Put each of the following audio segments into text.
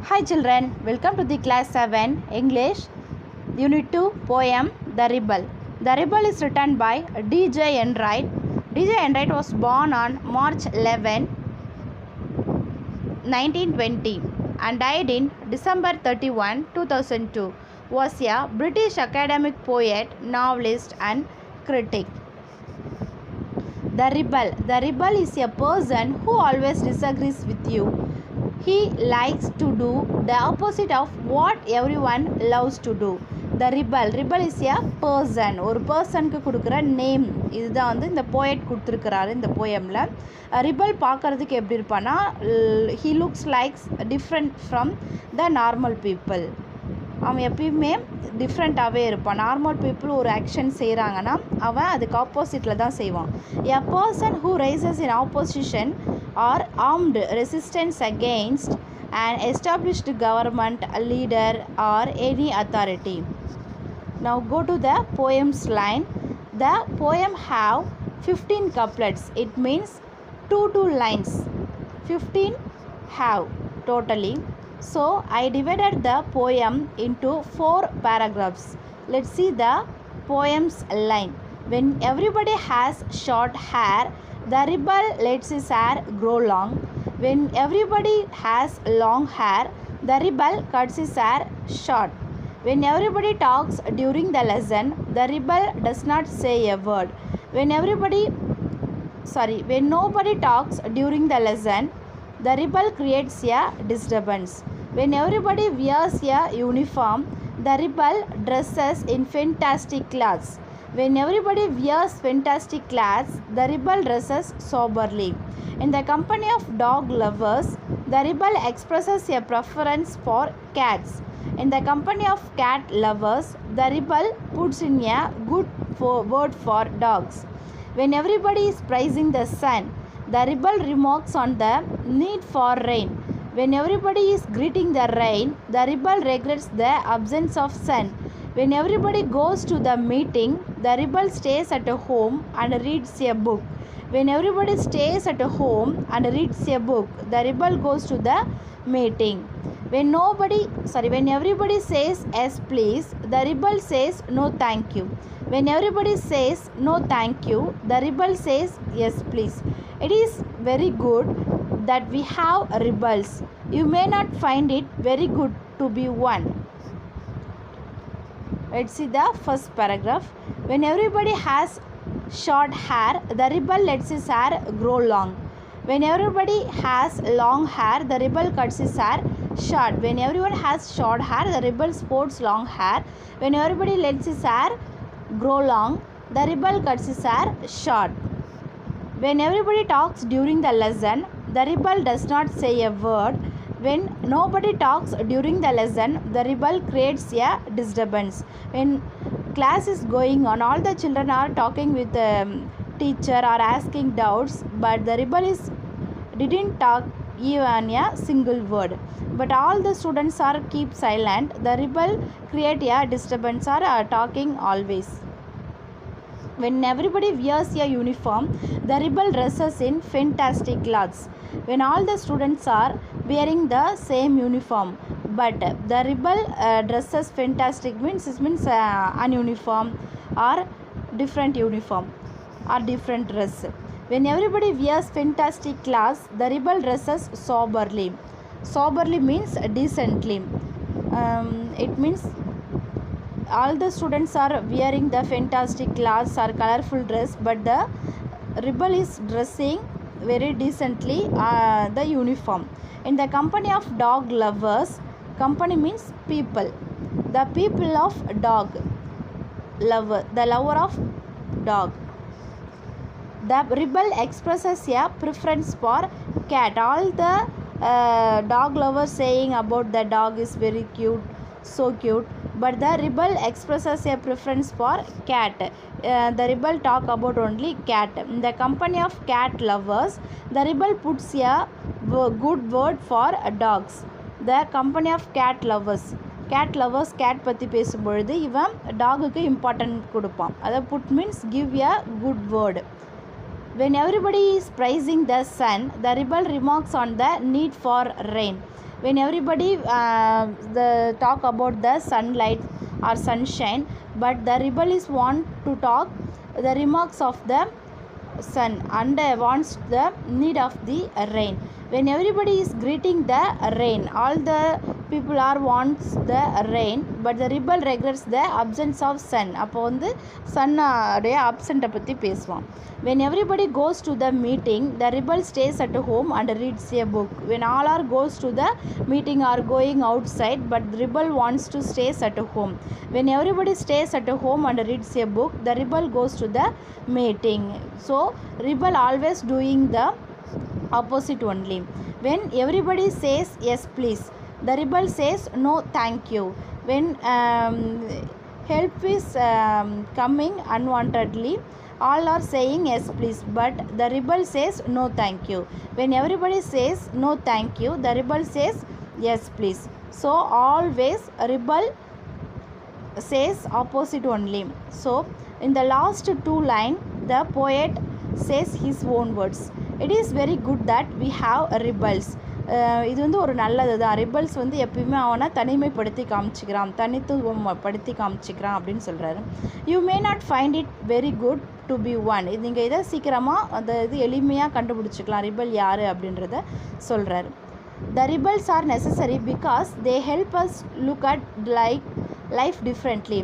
Hi children, welcome to the class 7 English Unit 2 poem The Rebel. The Rebel is written by D.J. Enright. D.J. Enright was born on March 11, 1920 and died in December 31, 2002. Was a British academic poet, novelist and critic. The Rebel. The rebel is a person who always disagrees with you. He likes to do the opposite of what everyone loves to do. The rebel. Rebel is a person. ஒரு பர்சனுக்கு கொடுக்குற name. இதுதான் வந்து இந்த poet கொடுத்துருக்கிறாரு இந்த போயமில். Rebel பார்க்குறதுக்கு எப்படி இருப்பான்னா, he looks like different from the normal people. அவன் எப்பயுமே டிஃப்ரெண்ட்டாகவே இருப்பான். நார்மல் பீப்புள் ஒரு ஆக்ஷன் செய்கிறாங்கன்னா அவன் அதுக்கு ஆப்போசிட்டில் தான் செய்வான். A person who rises in opposition or armed resistance against an established government, leader or any authority. Now go to the poem's line. The poem have 15 couplets. It means 2 lines. 15 have totally. So I divided the poem into 4 paragraphs. Let's see the poem's line. When everybody has short hair, the rebel lets his hair grow long. When everybody has long hair, the rebel cuts his hair short. When everybody talks during the lesson, the rebel does not say a word. When nobody talks during the lesson, the rebel creates a disturbance. When everybody wears a uniform, the rebel dresses in fantastic clothes. When everybody wears fantastic clothes, the rebel dresses soberly. In the company of dog lovers, the rebel expresses a preference for cats. In the company of cat lovers, the rebel puts in a good word for dogs. When everybody is praising the sun, the rebel remarks on the need for rain. When everybody is greeting the rain, the rebel regrets the absence of sun. When everybody goes to the meeting, the rebel stays at home and reads a book. When everybody stays at home and reads a book, the rebel goes to the meeting. When everybody says yes please, the rebel says no thank you. When everybody says no thank you, the rebel says yes please. It is very good that we have rebels. You may not find it very good to be one. Let's see the first paragraph. When everybody has short hair, the rebel lets his hair grow long. When everybody has long hair, the rebel cuts his hair short. When everyone has short hair, the rebel sports long hair. When everybody lets his hair grow long, the rebel cuts his hair short. When everybody talks during the lesson, the rebel does not say a word. When nobody talks during the lesson, the rebel creates a disturbance. When class is going on, all the children are talking with the teacher or asking doubts, but the rebel didn't talk even a single word. But all the students are keep silent. The rebel create a disturbance or are talking always. When everybody wears a uniform, the rebel dresses in fantastic clothes. When all the students are wearing the same uniform, but the rebel dresses fantastic means ununiform or different uniform or different dress. When everybody wears fantastic clothes, the rebel dresses soberly. Soberly means decently. It means all the students are wearing the fantastic clothes or colorful dress, but the rebel is dressing very decently the uniform. In the company of dog lovers, company means people, the people of dog lover, the lover of dog, the rebel expresses a preference for cat. All the dog lovers saying about the dog is very cute, so cute, but the rebel expresses a preference for cat. The rebel talk about only cat. In the company of cat lovers, the rebel puts a good word for dogs. The company of cat lovers, cat பற்றி பேசும்பொழுது இவன் டாகுக்கு important கொடுப்பான். அதை put means give a good word. When everybody is praising the sun, the rebel remarks on the need for rain. when everybody talk about the sunlight or sunshine, but the rebel is want to talk the remarks of the sun and wants the need of the rain. When everybody is greeting the rain, all the people are wants the rain, but the rebel regrets the absence of sun. அப்போ வந்து சன்னுடைய absent பற்றி பேசுவான். When everybody goes to the meeting, the rebel stays at home and reads a book. When all are goes to the meeting or going outside, but the rebel wants to stays at home. When everybody stays at home and reads a book, the rebel goes to the meeting. So rebel always doing the opposite only. When everybody says yes please, the rebel says no thank you. When help is coming unwantedly, all are saying yes please, but the rebel says no thank you. When everybody says no thank you, the rebel says yes please. So always rebel says opposite only. So in the last two line, the poet says his own words. It is very good that we have rebels. இது வந்து ஒரு நல்லது தான். Rebels வந்து எப்பயுமே அவனை தனிமைப்படுத்தி காமிச்சிக்கிறான், தனித்துவப்படுத்தி காமிச்சிக்கிறான் அப்படின்னு சொல்கிறாரு. You may not find it very good to be one. இது நீங்கள் இதை சீக்கிரமாக அந்த இது எளிமையாக கண்டுபிடிச்சிக்கலாம் ரிபல் யார் அப்படின்றத சொல்கிறாரு. The rebels are necessary because they help us look at life differently.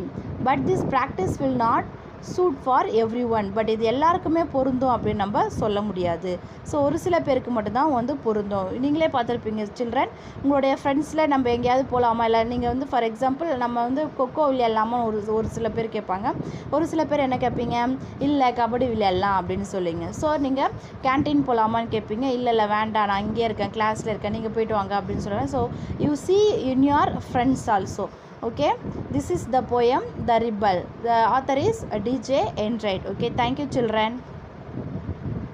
But this practice will not suit for everyone. But இது எல்லாருக்குமே பொருந்தும் அப்படின்னு நம்ம சொல்ல முடியாது. ஸோ ஒரு சில பேருக்கு மட்டும்தான் வந்து பொருந்தும். நீங்களே பார்த்துருப்பீங்க சில்ட்ரன், உங்களுடைய ஃப்ரெண்ட்ஸில் நம்ம எங்கேயாவது போகலாமா, இல்லை நீங்கள் வந்து ஃபார் எக்ஸாம்பிள் நம்ம வந்து கொக்கோ விளையாடலாமா ஒரு சில பேர் கேட்பாங்க. ஒரு சில பேர் என்ன கேட்பீங்க, இல்லை கபடி விளையாடலாம் அப்படின்னு சொல்லிங்க. ஸோ நீங்கள் கேன்டீன் போகலாமான்னு கேட்பீங்க, இல்லை வேண்டாம் நான் இங்கே இருக்கேன் கிளாஸில் இருக்கேன் நீங்கள் போய்ட்டு வாங்க அப்படின்னு சொல்லுவாங்க. So you see in your friends also. Okay, this is the poem The Rebel. The author is DJ Enright. Okay, thank you children.